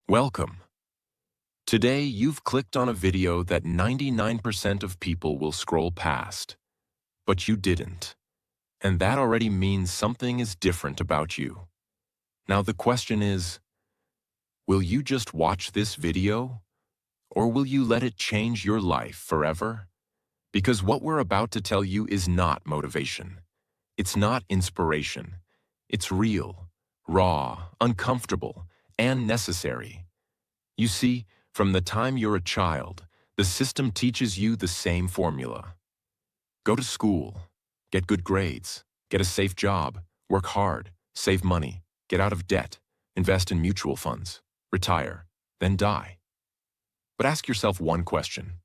Welcome. Today, you've clicked on a video that 99% of people will scroll past, but you didn't. And that already means something is different about you. Now the question is, will you just watch this video? Or will you let it change your life forever? Because what we're about to tell you is not motivation. It's not inspiration. It's real, raw, uncomfortable, and necessary. You see, from the time you're a child, the system teaches you the same formula. Go to school, get good grades, get a safe job, work hard, save money, get out of debt, invest in mutual funds, retire, then die. But ask yourself one question.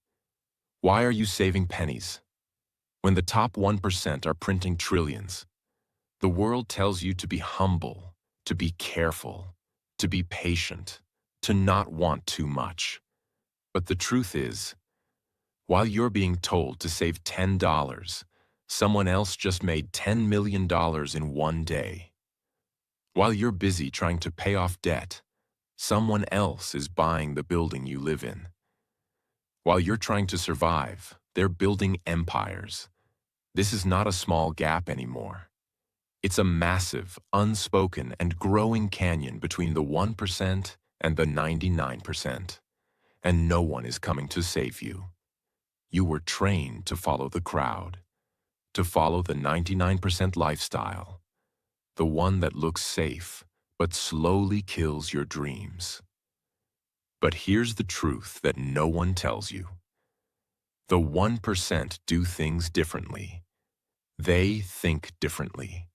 Why are you saving pennies? When the top 1% are printing trillions, the world tells you to be humble, to be careful, to be patient, to not want too much. But the truth is, while you're being told to save $10, someone else just made $10 million in one day. While you're busy trying to pay off debt, someone else is buying the building you live in. While you're trying to survive, they're building empires. This is not a small gap anymore. It's a massive, unspoken, and growing canyon between the 1% and the 99%. And no one is coming to save you. You were trained to follow the crowd, to follow the 99% lifestyle, the one that looks safe but slowly kills your dreams. But here's the truth that no one tells you. The 1% do things differently. They think differently.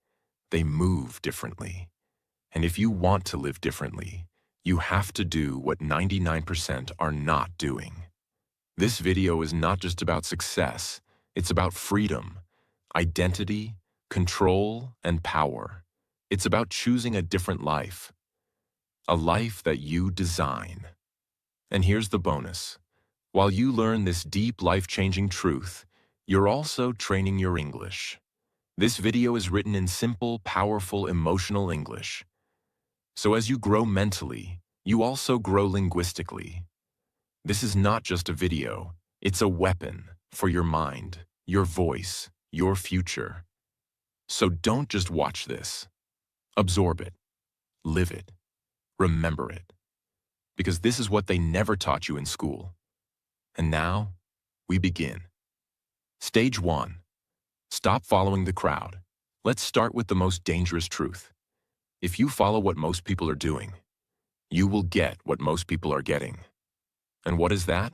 They move differently. And if you want to live differently, you have to do what 99% are not doing. This video is not just about success, it's about freedom, identity, control, and power. It's about choosing a different life, a life that you design. And here's the bonus. While you learn this deep, life-changing truth, you're also training your English. This video is written in simple, powerful, emotional English. So as you grow mentally, you also grow linguistically. This is not just a video, it's a weapon for your mind, your voice, your future. So don't just watch this. Absorb it, live it, remember it. Because this is what they never taught you in school. And now, we begin. Stage 1. Stop following the crowd. Let's start with the most dangerous truth. If you follow what most people are doing, you will get what most people are getting. And what is that?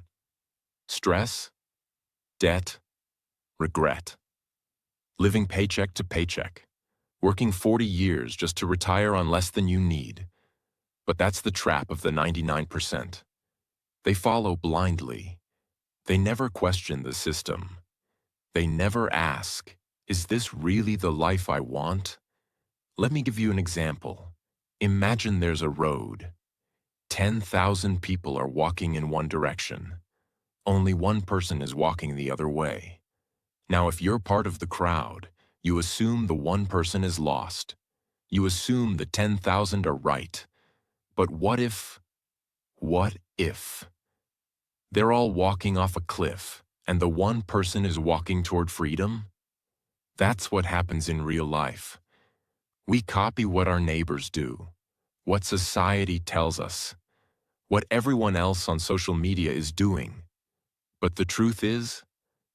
Stress, debt, regret. Living paycheck to paycheck. Working 40 years just to retire on less than you need. But that's the trap of the 99%. They follow blindly. They never question the system. They never ask, is this really the life I want? Let me give you an example. Imagine there's a road. 10,000 people are walking in one direction. Only one person is walking the other way. Now, if you're part of the crowd, you assume the one person is lost. You assume the 10,000 are right. But what if they're all walking off a cliff and the one person is walking toward freedom? That's what happens in real life. We copy what our neighbors do, what society tells us, what everyone else on social media is doing. But the truth is,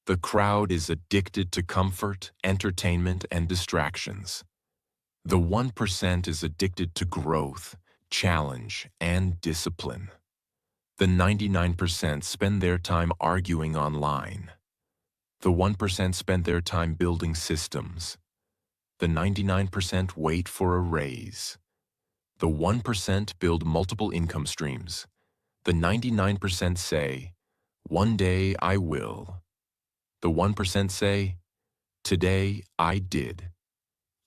the crowd is addicted to comfort, entertainment, and distractions. The 1% is addicted to growth, challenge, and discipline. The 99% spend their time arguing online. The 1% spend their time building systems. The 99% wait for a raise. The 1% build multiple income streams. The 99% say, "One day I will." The 1% say, "Today I did."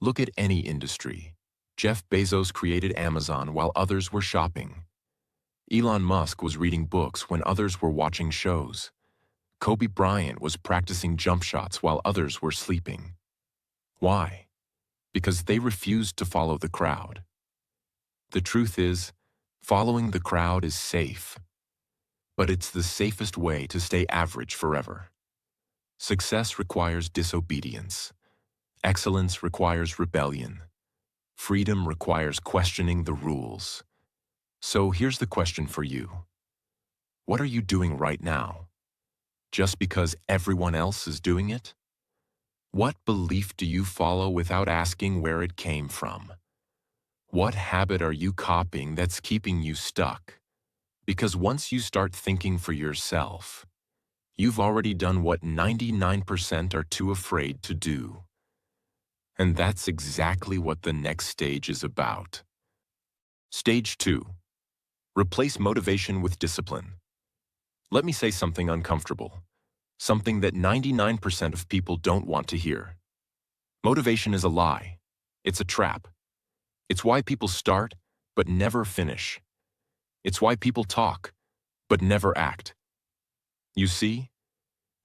Look at any industry. Jeff Bezos created Amazon while others were shopping. Elon Musk was reading books when others were watching shows. Kobe Bryant was practicing jump shots while others were sleeping. Why? Because they refused to follow the crowd. The truth is, Following the crowd is safe, but it's the safest way to stay average forever. Success requires disobedience. Excellence requires rebellion. Freedom requires questioning the rules. So here's the question for you. What are you doing right now? Just because everyone else is doing it? What belief do you follow without asking where it came from? What habit are you copying that's keeping you stuck? Because once you start thinking for yourself, you've already done what 99% are too afraid to do. And that's exactly what the next stage is about. Stage 2. Replace motivation with discipline. Let me say something uncomfortable, something that 99% of people don't want to hear. Motivation is a lie. It's a trap. It's why people start, but never finish. It's why people talk, but never act. You see,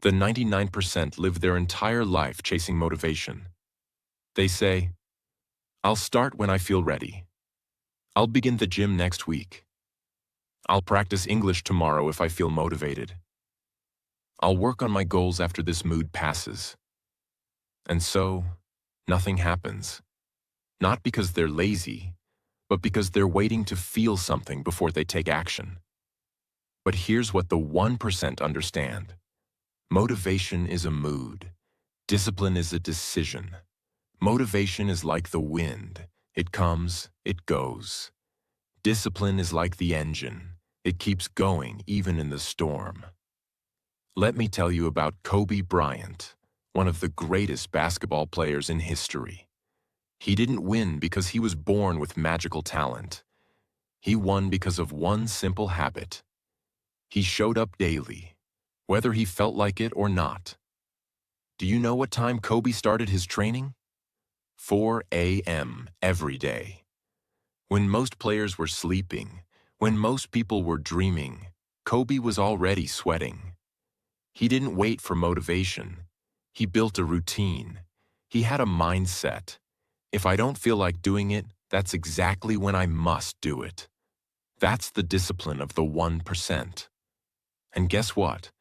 the 99% live their entire life chasing motivation. They say, I'll start when I feel ready. I'll begin the gym next week. I'll practice English tomorrow if I feel motivated. I'll work on my goals after this mood passes. And so, nothing happens. Not because they're lazy, but because they're waiting to feel something before they take action. But here's what the 1% understand. Motivation is a mood. Discipline is a decision. Motivation is like the wind. It comes, it goes. Discipline is like the engine. It keeps going even in the storm. Let me tell you about Kobe Bryant, one of the greatest basketball players in history. He didn't win because he was born with magical talent. He won because of one simple habit. He showed up daily, whether he felt like it or not. Do you know what time Kobe started his training? 4 a.m. every day. When most players were sleeping, when most people were dreaming, Kobe was already sweating. He didn't wait for motivation. He built a routine. He had a mindset. If I don't feel like doing it, that's exactly when I must do it. That's the discipline of the 1%. And guess what?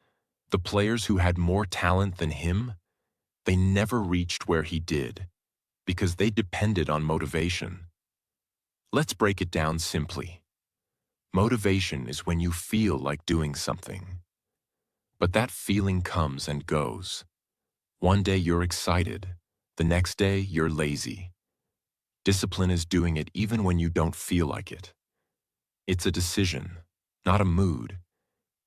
The players who had more talent than him, they never reached where he did, because they depended on motivation. Let's break it down simply. Motivation is when you feel like doing something. But that feeling comes and goes. One day you're excited, the next day you're lazy. Discipline is doing it even when you don't feel like it. It's a decision, not a mood.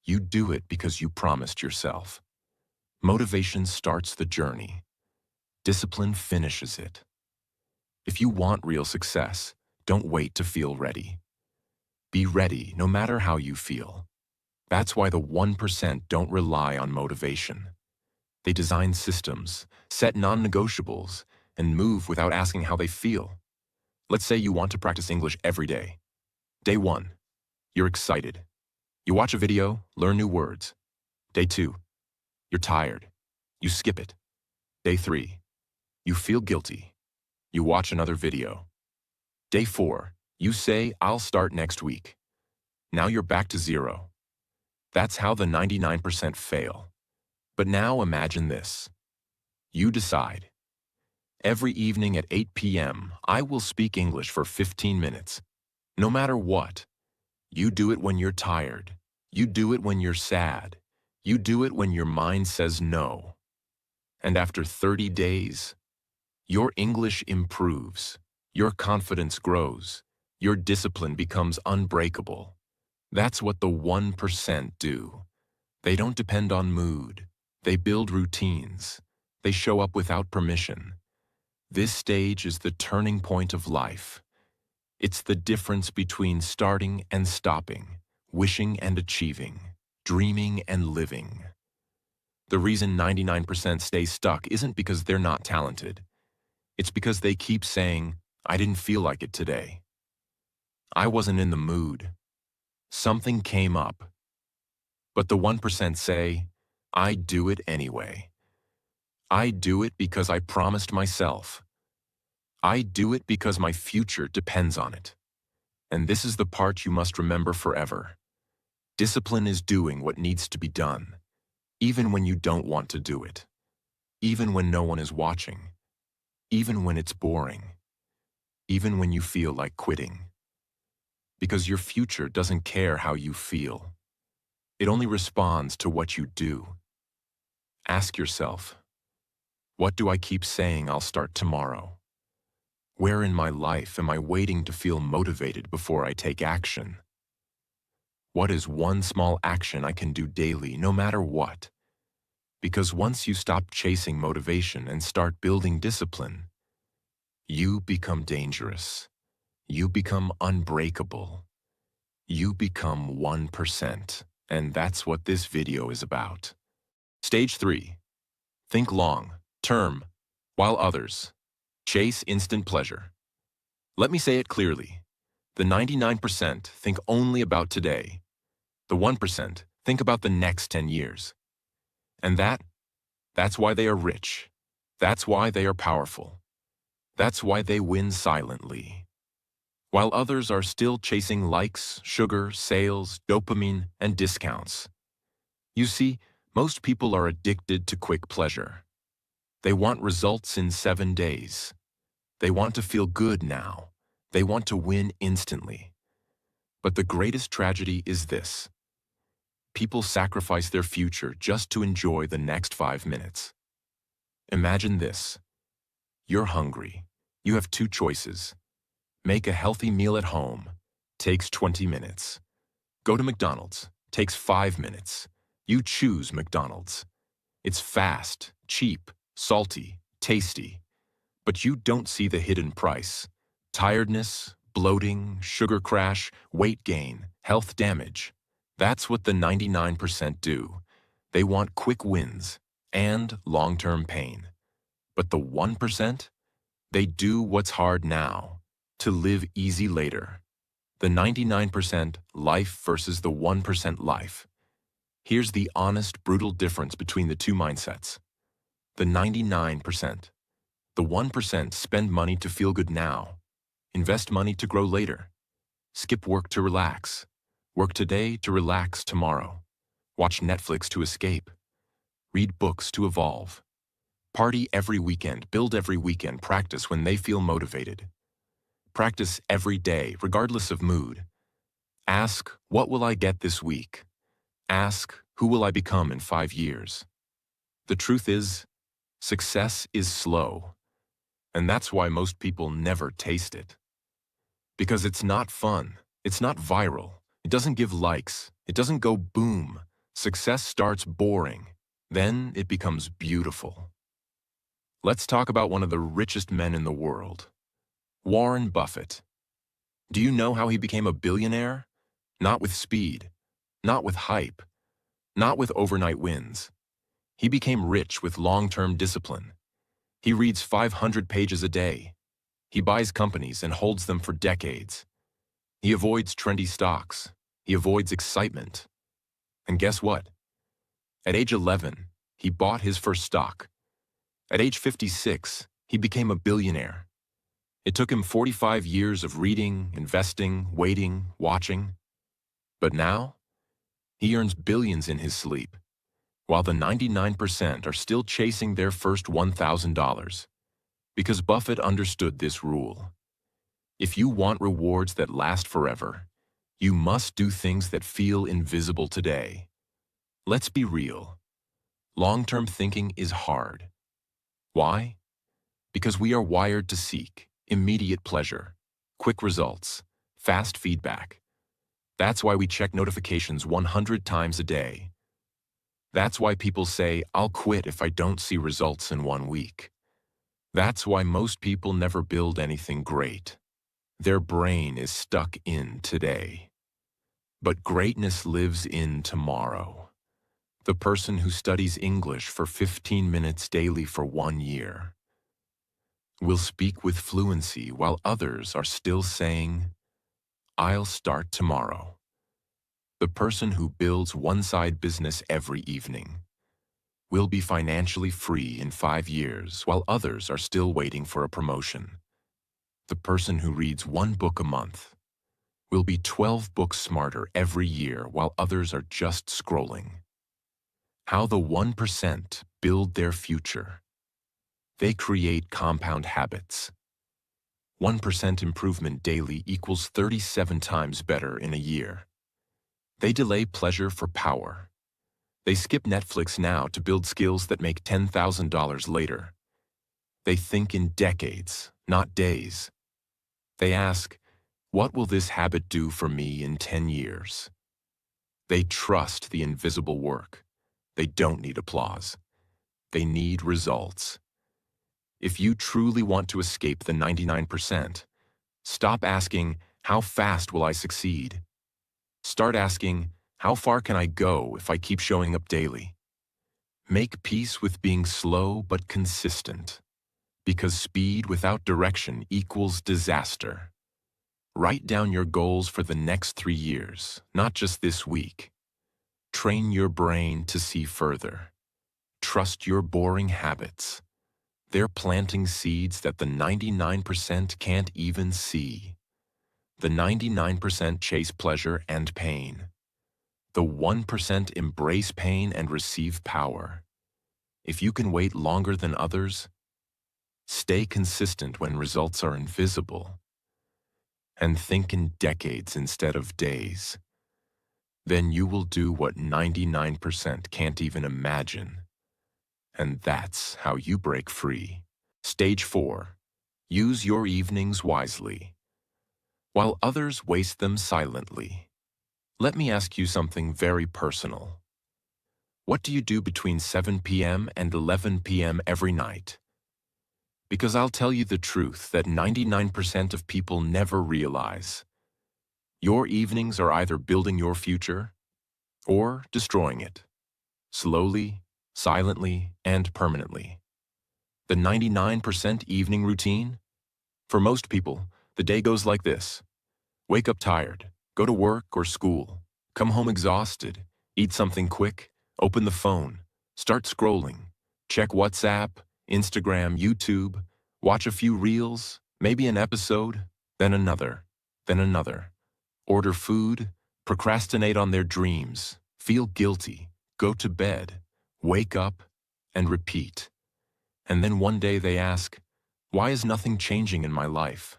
You do it because you promised yourself. Motivation starts the journey. Discipline finishes it. If you want real success, don't wait to feel ready. Be ready no matter how you feel. That's why the 1% don't rely on motivation. They design systems, set non-negotiables, and move without asking how they feel. Let's say you want to practice English every day. Day 1, you're excited. You watch a video, learn new words. Day 2, you're tired. You skip it. Day 3, you feel guilty. You watch another video. Day 4, you say, I'll start next week. Now you're back to 0. That's how the 99% fail. But now imagine this. You decide. Every evening at 8 p.m., I will speak English for 15 minutes. No matter what. You do it when you're tired. You do it when you're sad. You do it when your mind says no. And after 30 days, your English improves. Your confidence grows. Your discipline becomes unbreakable. That's what the 1% do. They don't depend on mood. They build routines. They show up without permission. This stage is the turning point of life. It's the difference between starting and stopping, wishing and achieving, dreaming and living. The reason 99% stay stuck isn't because they're not talented. It's because they keep saying, I didn't feel like it today. I wasn't in the mood. Something came up. But the 1% say, I do it anyway. I do it because I promised myself. I do it because my future depends on it. And this is the part you must remember forever. Discipline is doing what needs to be done, even when you don't want to do it, even when no one is watching, even when it's boring, even when you feel like quitting. Because your future doesn't care how you feel. It only responds to what you do. Ask yourself, what do I keep saying I'll start tomorrow? Where in my life am I waiting to feel motivated before I take action? What is one small action I can do daily, no matter what? Because once you stop chasing motivation and start building discipline, you become dangerous. You become unbreakable. You become 1%. And that's what this video is about. Stage 3. Think long, term, while others chase instant pleasure. Let me say it clearly. The 99% think only about today. The 1% think about the next 10 years. And that's why they are rich. That's why they are powerful. That's why they win silently. While others are still chasing likes, sugar, sales, dopamine, and discounts. You see, most people are addicted to quick pleasure. They want results in 7 days. They want to feel good now. They want to win instantly. But the greatest tragedy is this. People sacrifice their future just to enjoy the next 5 minutes. Imagine this. You're hungry. You have 2 choices. Make a healthy meal at home. Takes 20 minutes. Go to McDonald's. Takes 5 minutes. You choose McDonald's. It's fast, cheap, salty, tasty. But you don't see the hidden price. Tiredness, bloating, sugar crash, weight gain, health damage. That's what the 99% do. They want quick wins and long-term pain. But the 1%? They do what's hard now, to live easy later. The 99% life versus the 1% life. Here's the honest, brutal difference between the two mindsets. The 99%. The 1% spend money to feel good now. Invest money to grow later. Skip work to relax. Work today to relax tomorrow. Watch Netflix to escape. Read books to evolve. Party every weekend, build every weekend, practice when they feel motivated. Practice every day, regardless of mood. Ask, what will I get this week? Ask, who will I become in 5 years? The truth is, success is slow. And that's why most people never taste it. Because it's not fun. It's not viral. It doesn't give likes. It doesn't go boom. Success starts boring. Then it becomes beautiful. Let's talk about one of the richest men in the world. Warren Buffett. Do you know how he became a billionaire? Not with speed. Not with hype. Not with overnight wins. He became rich with long-term discipline. He reads 500 pages a day. He buys companies and holds them for decades. He avoids trendy stocks. He avoids excitement. And guess what? At age 11, he bought his first stock. At age 56, he became a billionaire. It took him 45 years of reading, investing, waiting, watching. But now, he earns billions in his sleep, while the 99% are still chasing their first $1,000. Because Buffett understood this rule. If you want rewards that last forever, you must do things that feel invisible today. Let's be real. Long-term thinking is hard. Why? Because we are wired to seek immediate pleasure, quick results, fast feedback. That's why we check notifications 100 times a day. That's why people say, I'll quit if I don't see results in 1 week. That's why most people never build anything great. Their brain is stuck in today. But greatness lives in tomorrow. The person who studies English for 15 minutes daily for 1 year will speak with fluency while others are still saying, I'll start tomorrow. The person who builds one-side business every evening will be financially free in 5 years while others are still waiting for a promotion. The person who reads 1 book a month will be 12 books smarter every year while others are just scrolling. How the 1% build their future. They create compound habits. 1% improvement daily equals 37 times better in a year. They delay pleasure for power. They skip Netflix now to build skills that make $10,000 later. They think in decades, not days. They ask, what will this habit do for me in 10 years? They trust the invisible work. They don't need applause. They need results. If you truly want to escape the 99%, stop asking, how fast will I succeed? Start asking, how far can I go if I keep showing up daily? Make peace with being slow but consistent, because speed without direction equals disaster. Write down your goals for the next 3 years, not just this week. Train your brain to see further. Trust your boring habits. They're planting seeds that the 99% can't even see. The 99% chase pleasure and pain. The 1% embrace pain and receive power. If you can wait longer than others, stay consistent when results are invisible, and think in decades instead of days. Then you will do what 99% can't even imagine. And that's how you break free. Stage 4. Use your evenings wisely. While others waste them silently. Let me ask you something very personal. What do you do between 7 p.m. and 11 p.m. every night? Because I'll tell you the truth that 99% of people never realize. Your evenings are either building your future or destroying it. Slowly, silently, and permanently. The 99% evening routine? For most people, the day goes like this. Wake up tired, go to work or school, come home exhausted, eat something quick, open the phone, start scrolling, check WhatsApp, Instagram, YouTube, watch a few reels, maybe an episode, then another, then another. Order food, procrastinate on their dreams, feel guilty, go to bed, wake up, and repeat. And then one day they ask, why is nothing changing in my life?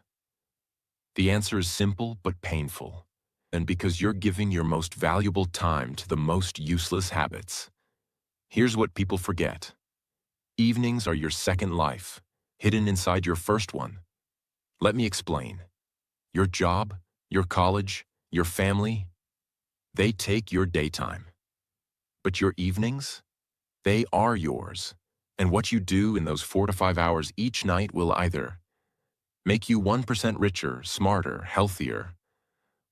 The answer is simple but painful. And because you're giving your most valuable time to the most useless habits. Here's what people forget. Evenings are your second life, hidden inside your first one. Let me explain. Your job, your college, your family, they take your daytime. But your evenings? They are yours. And what you do in those 4 to 5 hours each night will either make you 1% richer, smarter, healthier,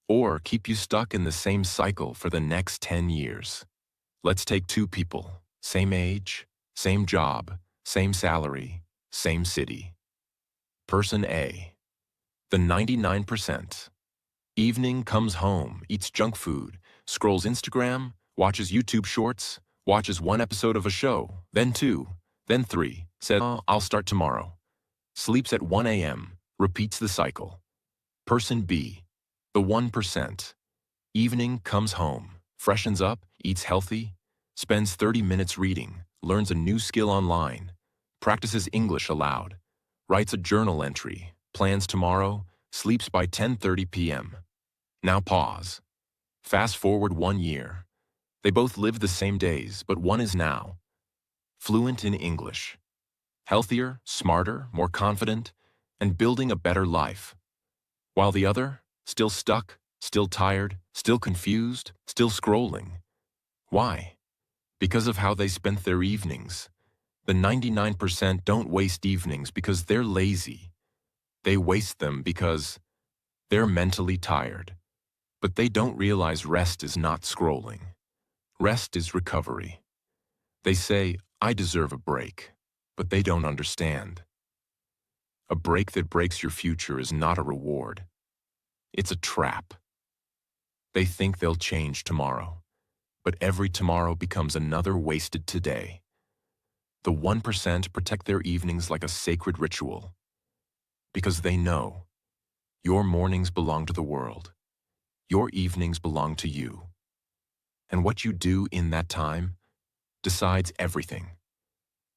or keep you stuck in the same cycle for the next 10 years. Let's take two people, same age, same job, same salary, same city. Person A, the 99%. Evening comes home, eats junk food, scrolls Instagram, watches YouTube shorts, watches one episode of a show, then two, then three, said, "Oh, I'll start tomorrow." Sleeps at 1 a.m., repeats the cycle. Person B, the 1%. Evening comes home, freshens up, eats healthy, spends 30 minutes reading, learns a new skill online, practices English aloud, writes a journal entry, plans tomorrow, sleeps by 10:30 p.m. Now pause. Fast forward 1 year. They both live the same days, but one is now fluent in English, healthier, smarter, more confident, and building a better life. While the other, still stuck, still tired, still confused, still scrolling. Why? Because of how they spent their evenings. The 99% don't waste evenings because they're lazy. They waste them because they're mentally tired. But they don't realize rest is not scrolling. Rest is recovery. They say, I deserve a break, but they don't understand. A break that breaks your future is not a reward. It's a trap. They think they'll change tomorrow, but every tomorrow becomes another wasted today. The 1% protect their evenings like a sacred ritual, because they know your mornings belong to the world. Your evenings belong to you, and what you do in that time decides everything.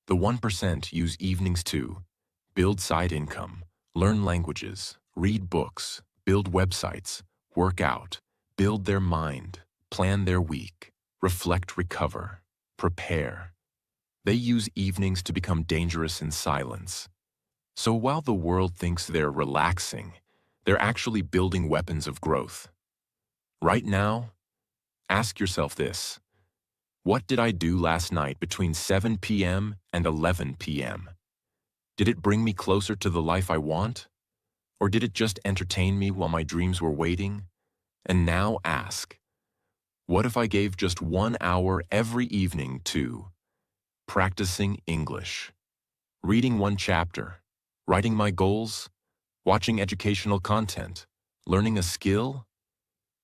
The 1% use evenings to build side income, learn languages, read books, build websites, work out, build their mind, plan their week, reflect, recover, prepare. They use evenings to become dangerous in silence. So while the world thinks they're relaxing, they're actually building weapons of growth. Right now, ask yourself this: what did I do last night between 7 p.m. and 11 p.m.? Did it bring me closer to the life I want? Or did it just entertain me while my dreams were waiting? And now ask, what if I gave just 1 hour every evening to practicing English, reading one chapter, writing my goals, watching educational content, learning a skill?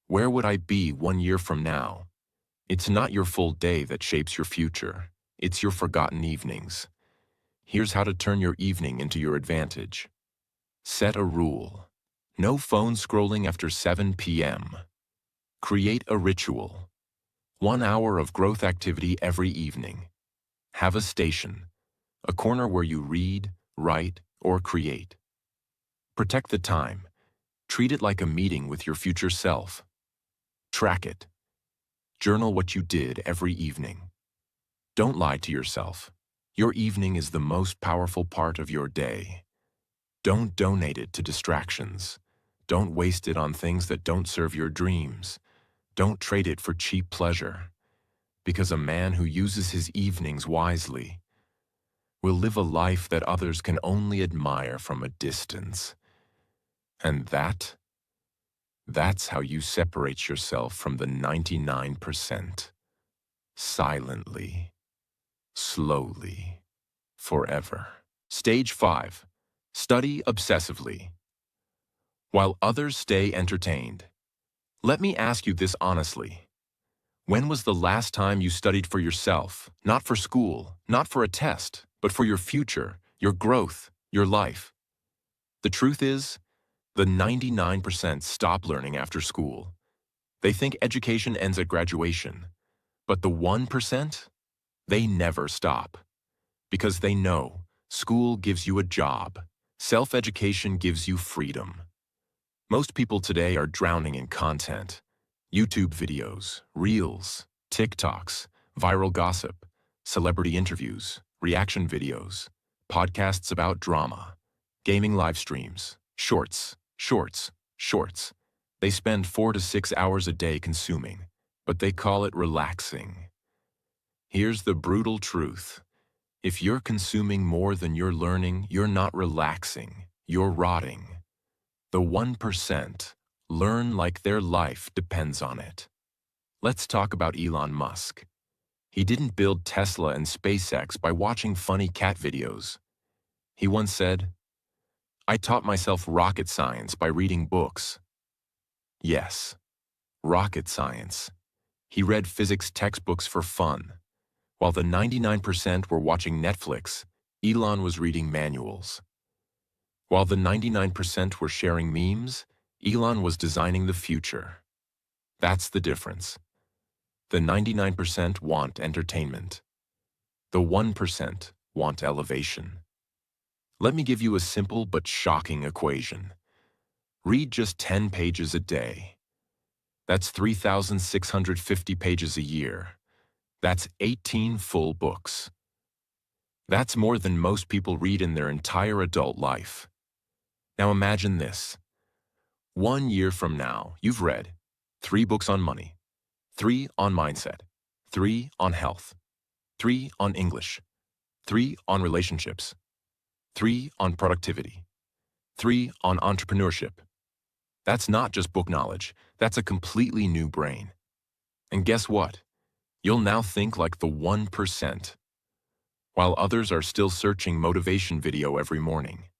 Where would I be 1 year from now? It's not your full day that shapes your future. It's your forgotten evenings. Here's how to turn your evening into your advantage. Set a rule. No phone scrolling after 7 p.m. Create a ritual. 1 hour of growth activity every evening. Have a station, a corner where you read, write, or create. Protect the time. Treat it like a meeting with your future self. Track it. Journal what you did every evening. Don't lie to yourself. Your evening is the most powerful part of your day. Don't donate it to distractions. Don't waste it on things that don't serve your dreams. Don't trade it for cheap pleasure. Because a man who uses his evenings wisely will live a life that others can only admire from a distance. And that's how you separate yourself from the 99%. Silently, slowly, forever. Stage 5. Study obsessively. While others stay entertained. Let me ask you this honestly. When was the last time you studied for yourself, not for school, not for a test, but for your future, your growth, your life? The truth is, the 99% stop learning after school. They think education ends at graduation. But the 1%? They never stop. Because they know school gives you a job. Self-education gives you freedom. Most people today are drowning in content. YouTube videos, Reels, TikToks, viral gossip, celebrity interviews, reaction videos, podcasts about drama, gaming live streams, shorts. They spend 4 to 6 hours a day consuming, but they call it relaxing. Here's the brutal truth. If you're consuming more than you're learning, you're not relaxing, you're rotting. The 1% learn like their life depends on it. Let's talk about Elon Musk. He didn't build Tesla and SpaceX by watching funny cat videos. He once said, "I taught myself rocket science by reading books." Yes, rocket science. He read physics textbooks for fun. While the 99% were watching Netflix, Elon was reading manuals. While the 99% were sharing memes, Elon was designing the future. That's the difference. The 99% want entertainment. The 1% want elevation. Let me give you a simple but shocking equation. Read just 10 pages a day. That's 3,650 pages a year. That's 18 full books. That's more than most people read in their entire adult life. Now imagine this. 1 year from now, you've read 3 books on money, 3 on mindset, 3 on health, 3 on English, 3 on relationships, 3 on productivity, 3 on entrepreneurship. That's not just book knowledge, that's a completely new brain. And guess what? You'll now think like the 1%, while others are still searching motivation video every morning.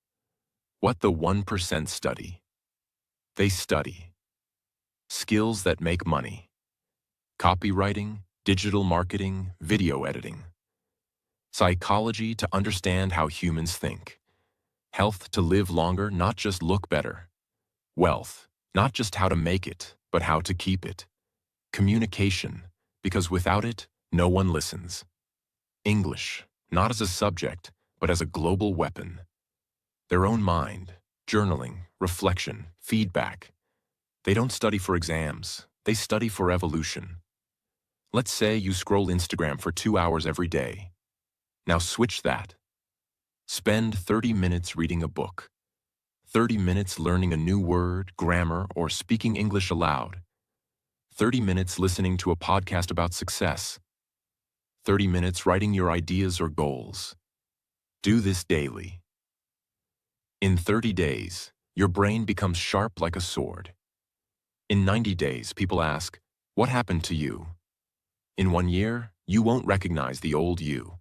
What the 1% study? They study skills that make money, copywriting, digital marketing, video editing, psychology to understand how humans think, health to live longer, not just look better, wealth, Not just how to make it, but how to keep it. Communication, because without it, no one listens. English, not as a subject, but as a global weapon. Their own mind, journaling, reflection, feedback. They don't study for exams, they study for evolution. Let's say you scroll Instagram for 2 hours every day. Now switch that. Spend 30 minutes reading a book. 30 minutes learning a new word, grammar, or speaking English aloud. 30 minutes listening to a podcast about success. 30 minutes writing your ideas or goals. Do this daily. In 30 days, your brain becomes sharp like a sword. In 90 days, people ask, "What happened to you?" In 1 year, you won't recognize the old you.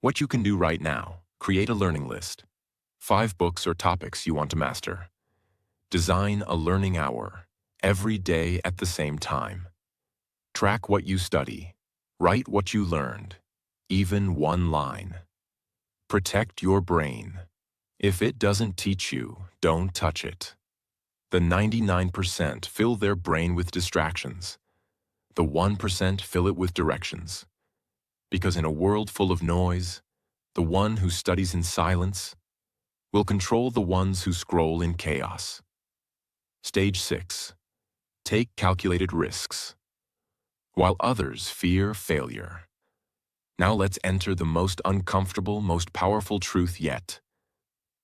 What you can do right now: create a learning list. 5 books or topics you want to master. Design a learning hour, every day at the same time. Track what you study. Write what you learned, even one line. Protect your brain. If it doesn't teach you, don't touch it. The 99% fill their brain with distractions. The 1% fill it with directions. Because in a world full of noise, the one who studies in silence will control the ones who scroll in chaos. Stage 6. Take calculated risks. While others fear failure. Now let's enter the most uncomfortable, most powerful truth yet.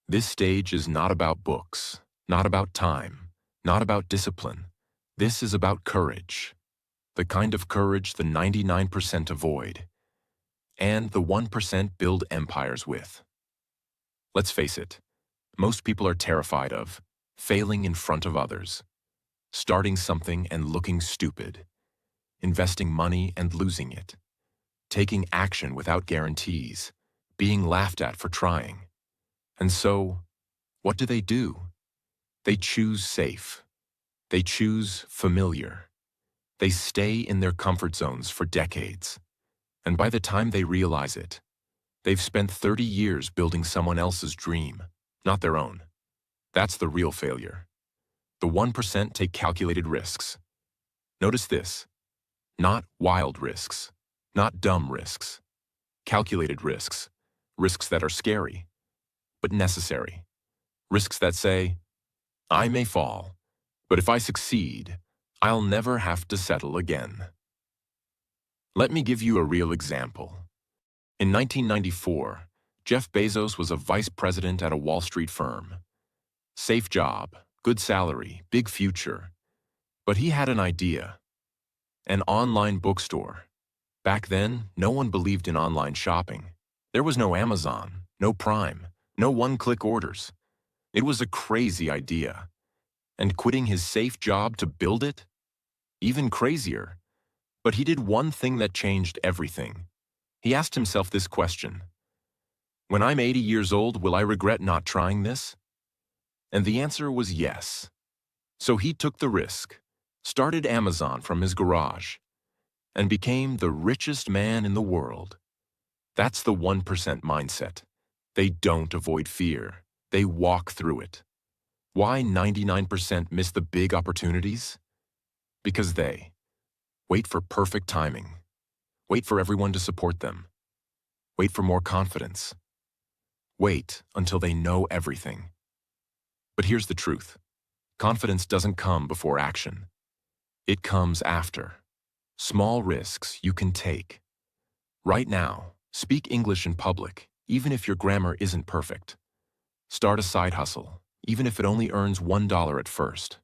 This stage is not about books, not about time, not about discipline. This is about courage. The kind of courage the 99% avoid, and the 1% build empires with. Let's face it, most people are terrified of failing in front of others, starting something and looking stupid, investing money and losing it, taking action without guarantees, being laughed at for trying. And so, what do? They choose safe. They choose familiar. They stay in their comfort zones for decades. And by the time they realize it, they've spent 30 years building someone else's dream, not their own. That's the real failure. The 1% take calculated risks. Notice this: not wild risks, not dumb risks. Calculated risks, risks that are scary, but necessary. Risks that say, I may fall, but if I succeed, I'll never have to settle again. Let me give you a real example. In 1994, Jeff Bezos was a vice president at a Wall Street firm. Safe job, good salary, big future. But he had an idea: an online bookstore. Back then, no one believed in online shopping. There was no Amazon, no Prime, no one-click orders. It was a crazy idea. And quitting his safe job to build it? Even crazier. But he did one thing that changed everything. He asked himself this question: when I'm 80 years old, will I regret not trying this? And the answer was yes. So he took the risk, started Amazon from his garage, and became the richest man in the world. That's the 1% mindset. They don't avoid fear. They walk through it. Why 99% miss the big opportunities? Because they wait for perfect timing. Wait for everyone to support them. Wait for more confidence. Wait until they know everything. But here's the truth. Confidence doesn't come before action. It comes after. Small risks you can take. Right now, speak English in public, even if your grammar isn't perfect. Start a side hustle, even if it only earns $1 at first.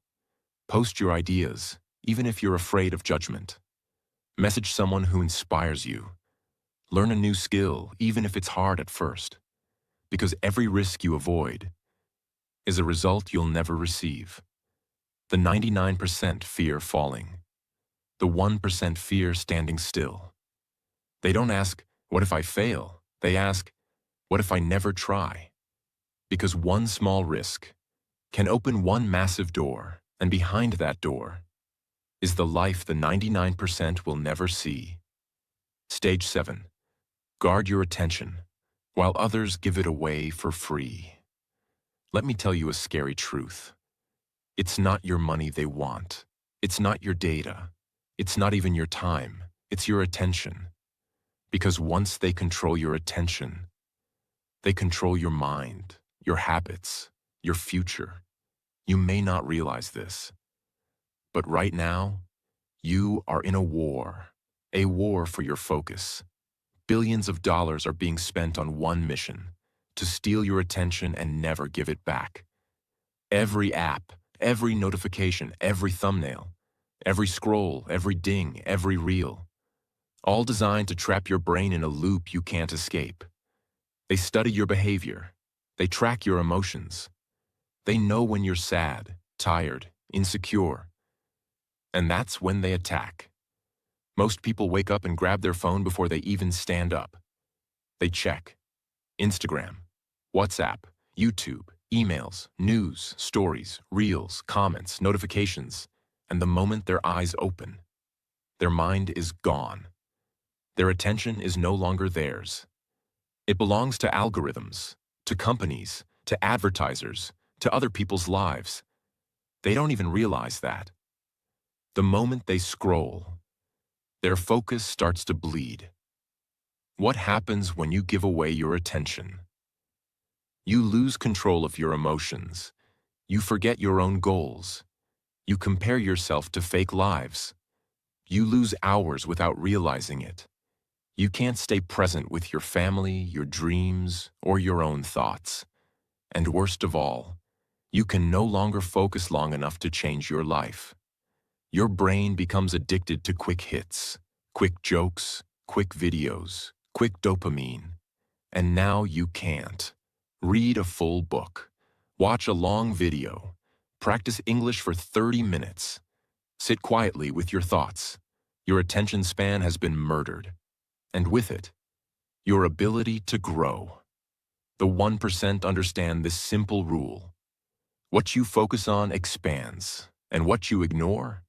Post your ideas, even if you're afraid of judgment. Message someone who inspires you. Learn a new skill, even if it's hard at first. Because every risk you avoid is a result you'll never receive. The 99% fear falling. The 1% fear standing still. They don't ask, what if I fail? They ask, what if I never try? Because one small risk can open one massive door, and behind that door is the life the 99% will never see. Stage 7. Guard your attention, while others give it away for free. Let me tell you a scary truth. It's not your money they want. It's not your data. It's not even your time. It's your attention. Because once they control your attention, they control your mind, your habits, your future. You may not realize this, but right now, you are in a war for your focus. Billions of dollars are being spent on one mission, to steal your attention and never give it back. Every app, every notification, every thumbnail, every scroll, every ding, every reel, all designed to trap your brain in a loop you can't escape. They study your behavior. They track your emotions. They know when you're sad, tired, insecure. And that's when they attack. Most people wake up and grab their phone before they even stand up. They check Instagram, WhatsApp, YouTube, emails, news, stories, reels, comments, notifications. And the moment their eyes open, their mind is gone. Their attention is no longer theirs. It belongs to algorithms, to companies, to advertisers, to other people's lives. They don't even realize that. The moment they scroll, their focus starts to bleed. What happens when you give away your attention? You lose control of your emotions. You forget your own goals. You compare yourself to fake lives. You lose hours without realizing it. You can't stay present with your family, your dreams, or your own thoughts. And worst of all, you can no longer focus long enough to change your life. Your brain becomes addicted to quick hits, quick jokes, quick videos, quick dopamine. And now you can't. Read a full book, watch a long video, practice English for 30 minutes, sit quietly with your thoughts. Your attention span has been murdered. And with it, your ability to grow. The 1% understand this simple rule. What you focus on expands, and what you ignore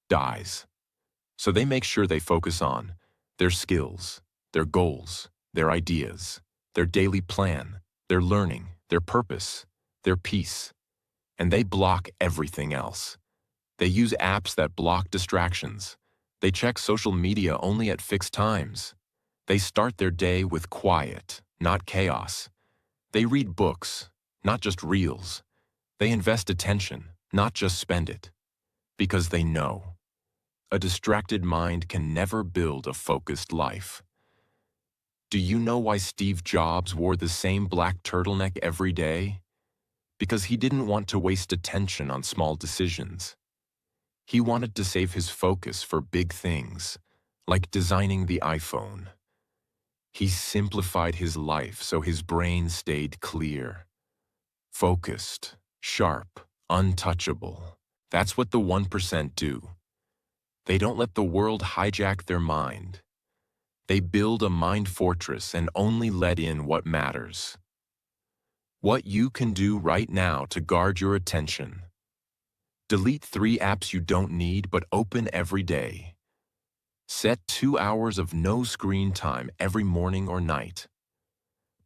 dies. So they make sure they focus on their skills, their goals, their ideas, their daily plan, their learning, their purpose, their peace. And they block everything else. They use apps that block distractions. They check social media only at fixed times. They start their day with quiet, not chaos. They read books, not just reels. They invest attention, not just spend it. Because they know a distracted mind can never build a focused life. Do you know why Steve Jobs wore the same black turtleneck every day? Because he didn't want to waste attention on small decisions. He wanted to save his focus for big things, like designing the iPhone. He simplified his life so his brain stayed clear, focused, sharp, untouchable. That's what the 1% do. They don't let the world hijack their mind. They build a mind fortress and only let in what matters. What you can do right now to guard your attention. Delete 3 apps you don't need but open every day. Set 2 hours of no screen time every morning or night.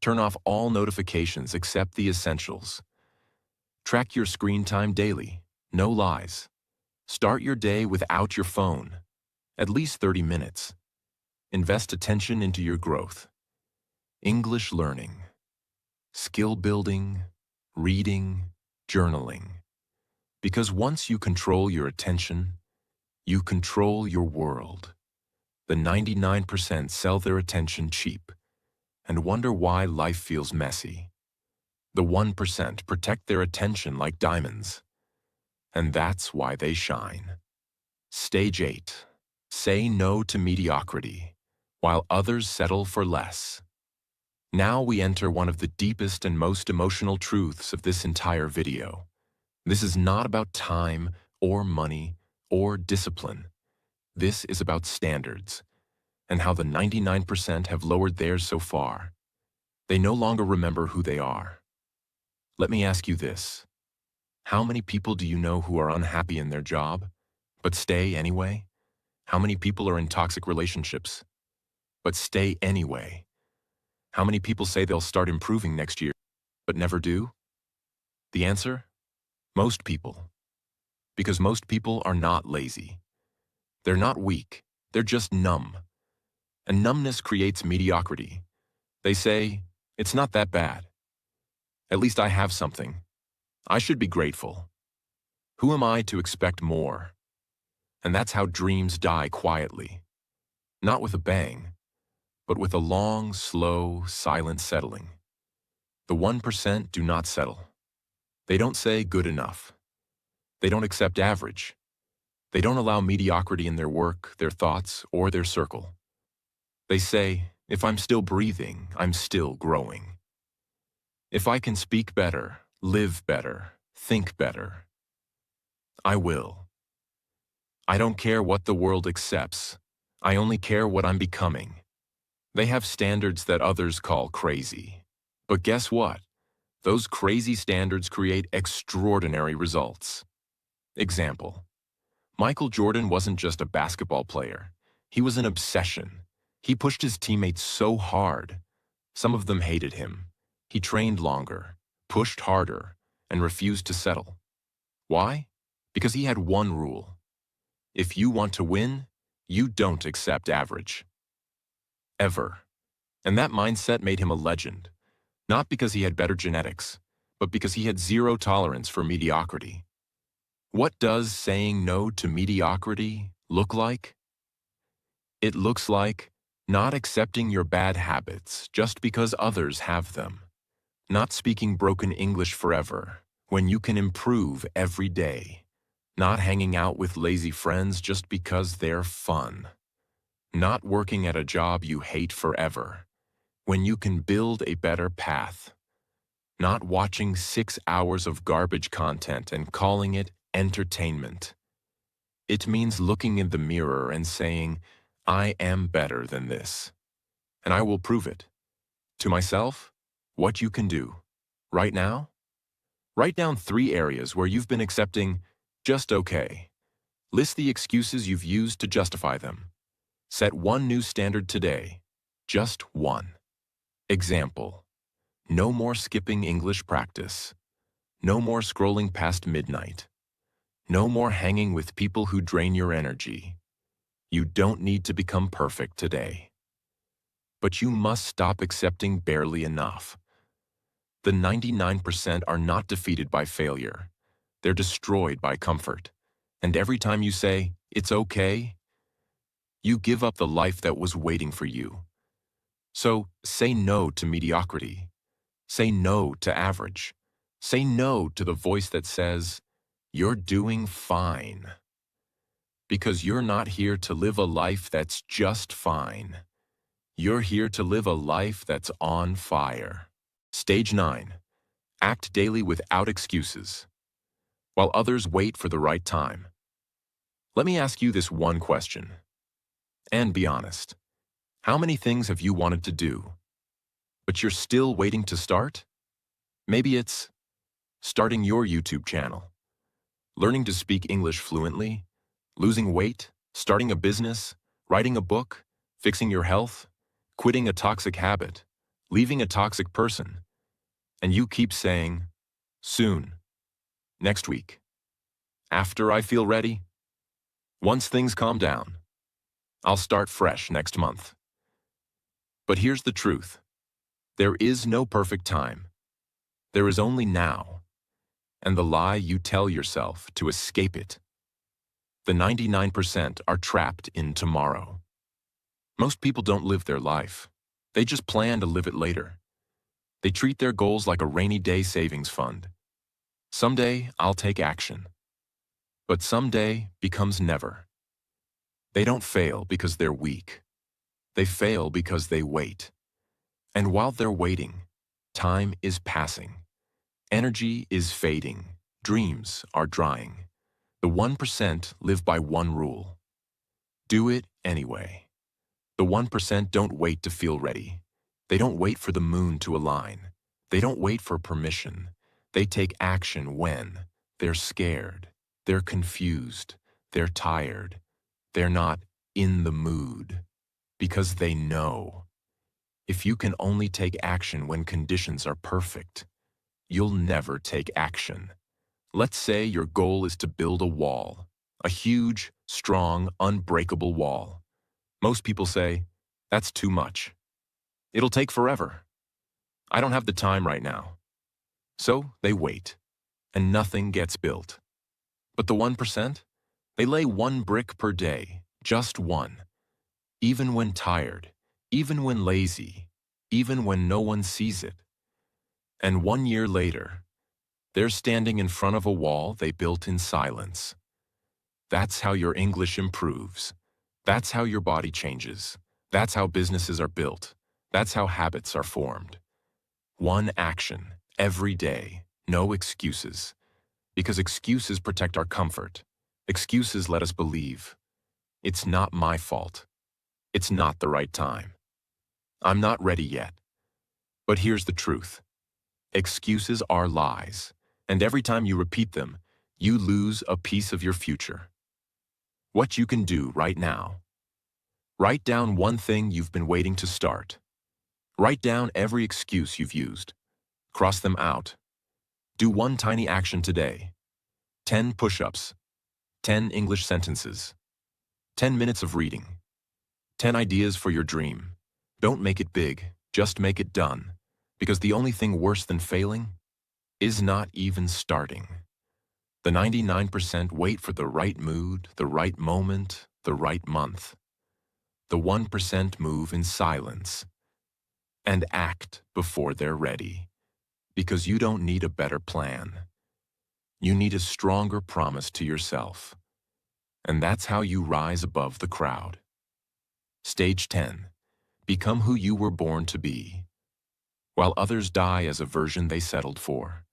Turn off all notifications except the essentials. Track your screen time daily. No lies. Start your day without your phone. At least 30 minutes. Invest attention into your growth. English learning, skill building, reading, journaling. Because once you control your attention, you control your world. The 99% sell their attention cheap and wonder why life feels messy. The 1% protect their attention like diamonds, and that's why they shine. Stage 8. Say no to mediocrity, while others settle for less. Now we enter one of the deepest and most emotional truths of this entire video. This is not about time or money or discipline. This is about standards and how the 99% have lowered theirs so far. They no longer remember who they are. Let me ask you this. How many people do you know who are unhappy in their job, but stay anyway? How many people are in toxic relationships, but stay anyway? How many people say they'll start improving next year, but never do? The answer? Most people. Because most people are not lazy. They're not weak. They're just numb. And numbness creates mediocrity. They say, it's not that bad. At least I have something. I should be grateful. Who am I to expect more? And that's how dreams die quietly. Not with a bang, but with a long, slow, silent settling. The 1% do not settle. They don't say good enough. They don't accept average. They don't allow mediocrity in their work, their thoughts, or their circle. They say, if I'm still breathing, I'm still growing. If I can speak better, live better, think better, I will. I don't care what the world accepts. I only care what I'm becoming. They have standards that others call crazy. But guess what? Those crazy standards create extraordinary results. Example: Michael Jordan wasn't just a basketball player. He was an obsession. He pushed his teammates so hard. Some of them hated him. He trained longer, pushed harder, and refused to settle. Why? Because he had one rule. If you want to win, you don't accept average. Ever. And that mindset made him a legend. Not because he had better genetics, but because he had zero tolerance for mediocrity. What does saying no to mediocrity look like? It looks like not accepting your bad habits just because others have them. Not speaking broken English forever when you can improve every day. Not hanging out with lazy friends just because they're fun. Not working at a job you hate forever when you can build a better path. Not watching 6 hours of garbage content and calling it entertainment. It means looking in the mirror and saying, I am better than this. And I will prove it. To myself, what you can do. Right now? Write down 3 areas where you've been accepting just okay. List the excuses you've used to justify them. Set one new standard today. Just one. Example: no more skipping English practice. No more scrolling past midnight. No more hanging with people who drain your energy. You don't need to become perfect today. But you must stop accepting barely enough. The 99% are not defeated by failure. They're destroyed by comfort. And every time you say, it's okay, you give up the life that was waiting for you. So say no to mediocrity. Say no to average. Say no to the voice that says, you're doing fine. Because you're not here to live a life that's just fine. You're here to live a life that's on fire. Stage 9. Act daily without excuses, while others wait for the right time. Let me ask you this one question, and be honest. How many things have you wanted to do, but you're still waiting to start? Maybe it's starting your YouTube channel, learning to speak English fluently, losing weight, starting a business, writing a book, fixing your health, quitting a toxic habit, leaving a toxic person, and you keep saying, soon, next week, after I feel ready, once things calm down, I'll start fresh next month. But here's the truth. There is no perfect time. There is only now, and the lie you tell yourself to escape it. The 99% are trapped in tomorrow. Most people don't live their life. They just plan to live it later. They treat their goals like a rainy day savings fund. Someday, I'll take action. But someday becomes never. They don't fail because they're weak. They fail because they wait. And while they're waiting, time is passing. Energy is fading. Dreams are drying. The 1% live by one rule. Do it anyway. The 1% don't wait to feel ready. They don't wait for the moon to align. They don't wait for permission. They take action when they're scared, they're confused, they're tired, they're not in the mood. Because they know. If you can only take action when conditions are perfect, you'll never take action. Let's say your goal is to build a wall, a huge, strong, unbreakable wall. Most people say, that's too much. It'll take forever. I don't have the time right now. So they wait, and nothing gets built. But the 1%? They lay one brick per day, just one. Even when tired, even when lazy, even when no one sees it. And 1 year later, they're standing in front of a wall they built in silence. That's how your English improves. That's how your body changes. That's how businesses are built. That's how habits are formed. One action, every day, no excuses. Because excuses protect our comfort. Excuses let us believe. It's not my fault. It's not the right time. I'm not ready yet. But here's the truth. Excuses are lies. And every time you repeat them, you lose a piece of your future. What you can do right now. Write down one thing you've been waiting to start. Write down every excuse you've used. Cross them out. Do one tiny action today. 10 push-ups. 10 English sentences. 10 minutes of reading. 10 ideas for your dream. Don't make it big, just make it done. Because the only thing worse than failing is not even starting. The 99% wait for the right mood, the right moment, the right month. The 1% move in silence and act before they're ready. Because you don't need a better plan. You need a stronger promise to yourself. And that's how you rise above the crowd. Stage 10. Become who you were born to be. While others die as a version they settled for.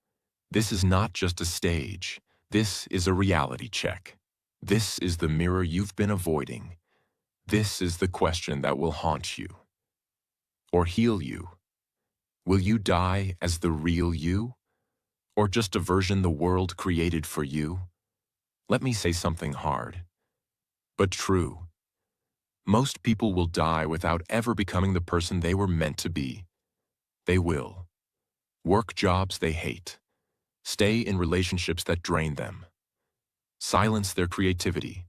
This is not just a stage. This is a reality check. This is the mirror you've been avoiding. This is the question that will haunt you. Or heal you. Will you die as the real you? Or just a version the world created for you? Let me say something hard, but true. Most people will die without ever becoming the person they were meant to be. They will. Work jobs they hate. Stay in relationships that drain them. Silence their creativity.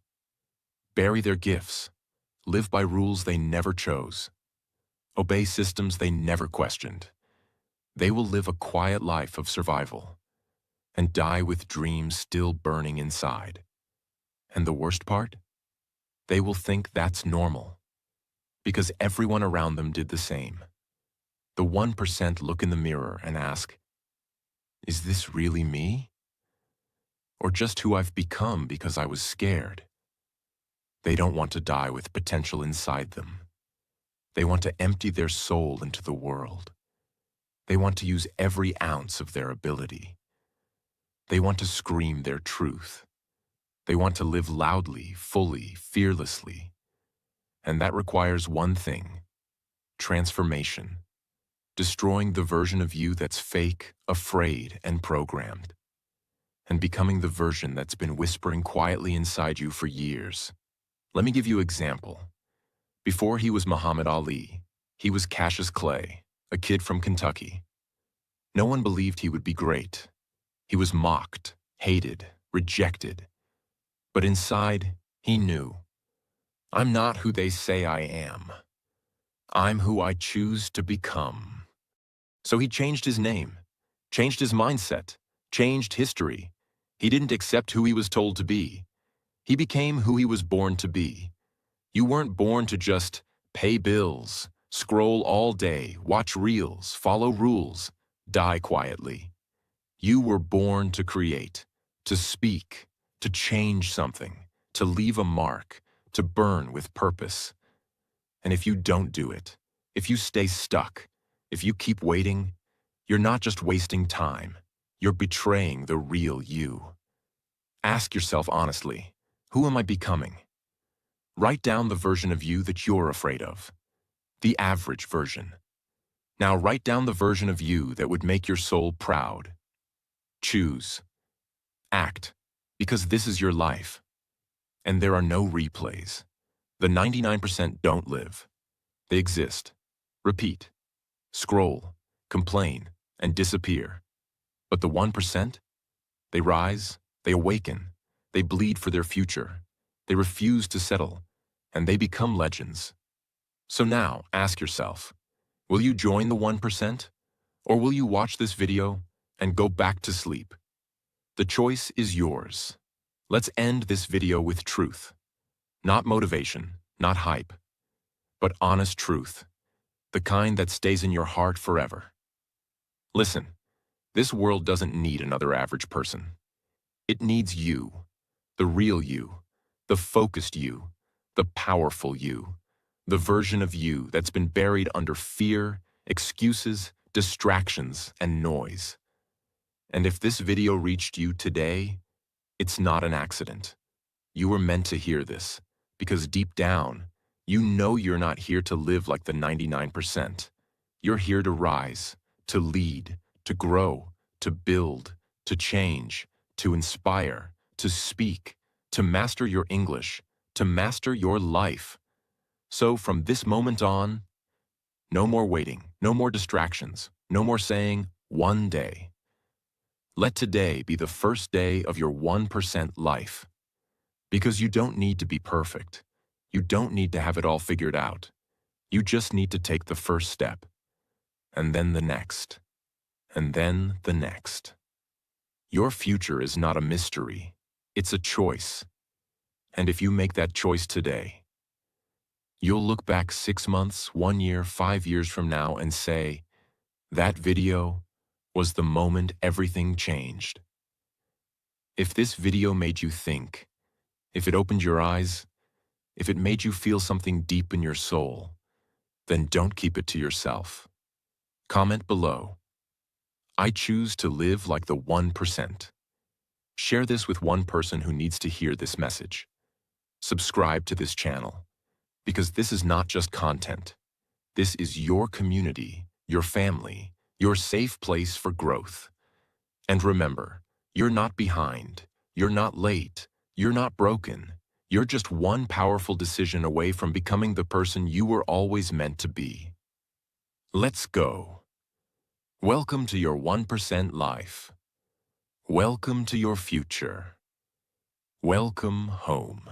Bury their gifts. Live by rules they never chose. Obey systems they never questioned. They will live a quiet life of survival and die with dreams still burning inside. And the worst part? They will think that's normal because everyone around them did the same. The 1% look in the mirror and ask, is this really me? Or just who I've become because I was scared? They don't want to die with potential inside them. They want to empty their soul into the world. They want to use every ounce of their ability. They want to scream their truth. They want to live loudly, fully, fearlessly. And that requires one thing: transformation. Destroying the version of you that's fake, afraid, and programmed. And becoming the version that's been whispering quietly inside you for years. Let me give you an example. Before he was Muhammad Ali, he was Cassius Clay, a kid from Kentucky. No one believed he would be great. He was mocked, hated, rejected. But inside, he knew, I'm not who they say I am. I'm who I choose to become. So he changed his name, changed his mindset, changed history. He didn't accept who he was told to be. He became who he was born to be. You weren't born to just pay bills, scroll all day, watch reels, follow rules, die quietly. You were born to create, to speak, to change something, to leave a mark, to burn with purpose. And if you don't do it, if you stay stuck, if you keep waiting, you're not just wasting time, you're betraying the real you. Ask yourself honestly, who am I becoming? Write down the version of you that you're afraid of. The average version. Now write down the version of you that would make your soul proud. Choose. Act. Because this is your life. And there are no replays. The 99% don't live. They exist. Repeat. Scroll. Complain. And disappear. But the 1%? They rise, they awaken, they bleed for their future, they refuse to settle, and they become legends. So now, ask yourself, will you join the 1%? Or will you watch this video and go back to sleep? The choice is yours. Let's end this video with truth. Not motivation, not hype, but honest truth. The kind that stays in your heart forever. Listen, this world doesn't need another average person. It needs you, the real you, the focused you, the powerful you, the version of you that's been buried under fear, excuses, distractions, and noise. And if this video reached you today, it's not an accident. You were meant to hear this, because deep down, you know you're not here to live like the 99%. You're here to rise, to lead, to grow, to build, to change, to inspire, to speak, to master your English, to master your life. So from this moment on, no more waiting, no more distractions, no more saying, one day. Let today be the first day of your 1% life. Because you don't need to be perfect. You don't need to have it all figured out. You just need to take the first step, and then the next, and then the next. Your future is not a mystery. It's a choice. And if you make that choice today, you'll look back 6 months, 1 year, 5 years from now and say, that video was the moment everything changed. If this video made you think, if it opened your eyes, if it made you feel something deep in your soul, then don't keep it to yourself. Comment below. I choose to live like the 1%. Share this with one person who needs to hear this message. Subscribe to this channel, because this is not just content. This is your community, your family, your safe place for growth. And remember, you're not behind, you're not late, you're not broken. You're just one powerful decision away from becoming the person you were always meant to be. Let's go. Welcome to your 1% life. Welcome to your future. Welcome home.